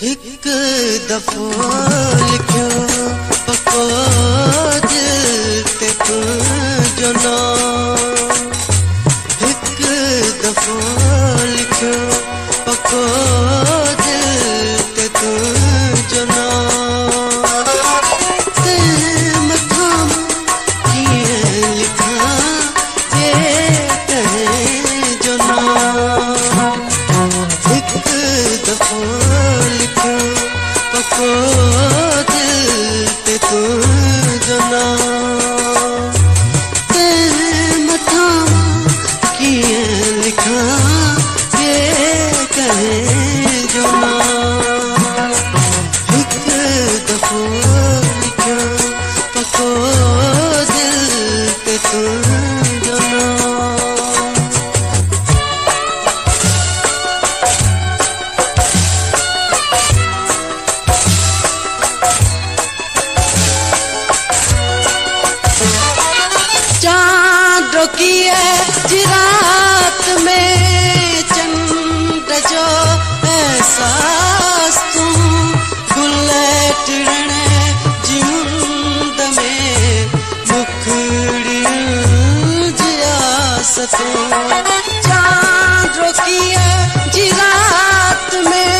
एक दफो लिखो पको दिल ते तू जो ना, एक दफो लिखो पको दिल ते तू जो ना, ते मथा किए लिखा ये कहे जो ना, एक दफो लिखो पको दिल ते तू जो ना, तेरे मथा किए लिखा ये कहे जो ना, एक दफो लिखो पको दिल ते तू जो ना। चाँद रोकिए रात में चंद्र जो एहसास तू गुलेट रणे जिंद में मुखड़ी जियासतू, चाँद रोकिए रात में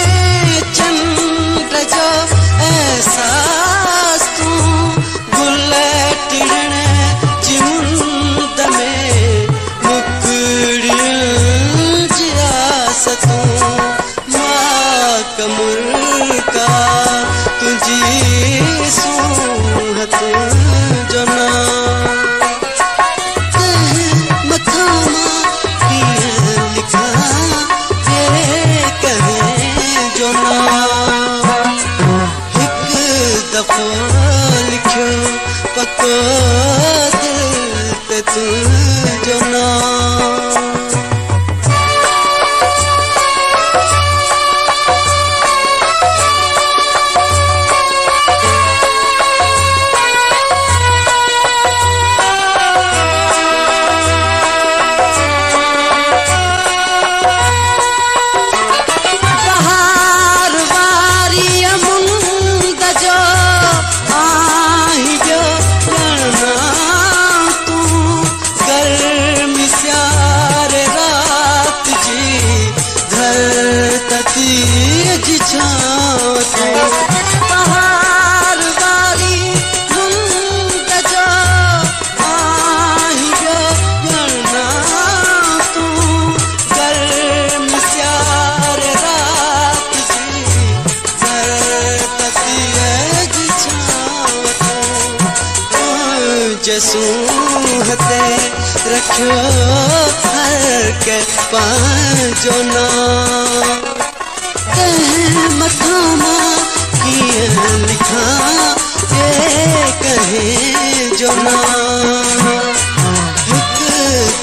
चंद्र जो एहसास तू गुलेट रणे कमर का तुझी सूहत जो ना, मथा किए लिखा ये कहे जो ना, एक दफो लिखो पको दिल पे तू जो ना। पहाड़ वाली धुंध जो आई गना तू गर्म स्यार रात जी धरती जसूहते रखो हर के पाँचो ना, मथा किए लिखा ये कहे जो ना, एक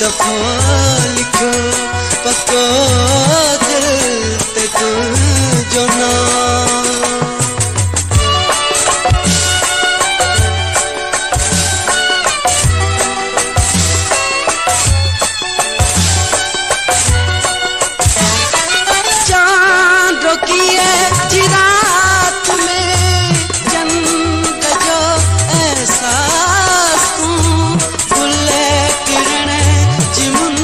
दफो लिखो पको दिल ते तू जो ना। रात में चंद्र जो एहसास तू गुले किरण जिमुन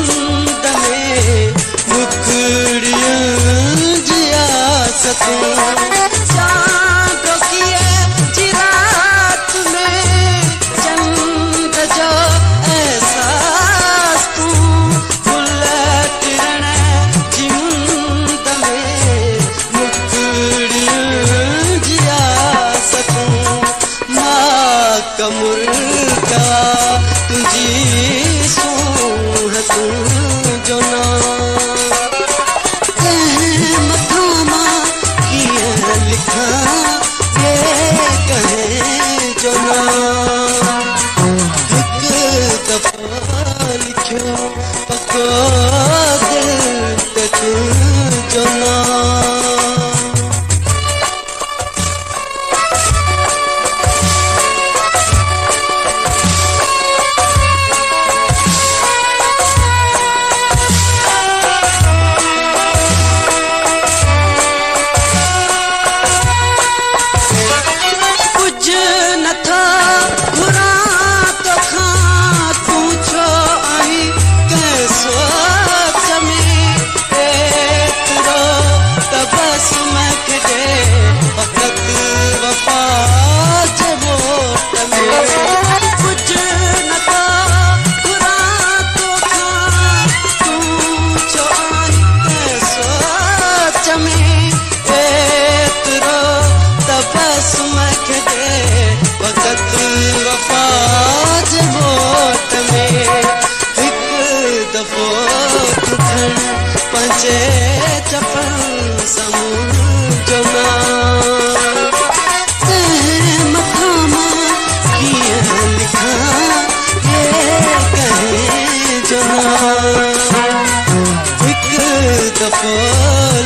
दफ़ो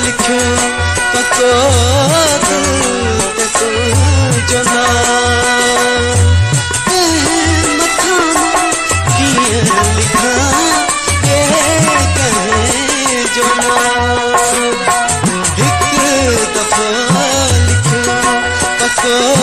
लिखो पको दिल ते तुंहिंजो नाम मथां कीअं लिखां कंहिंजो नाम हिकु दफ़ो लिखो पको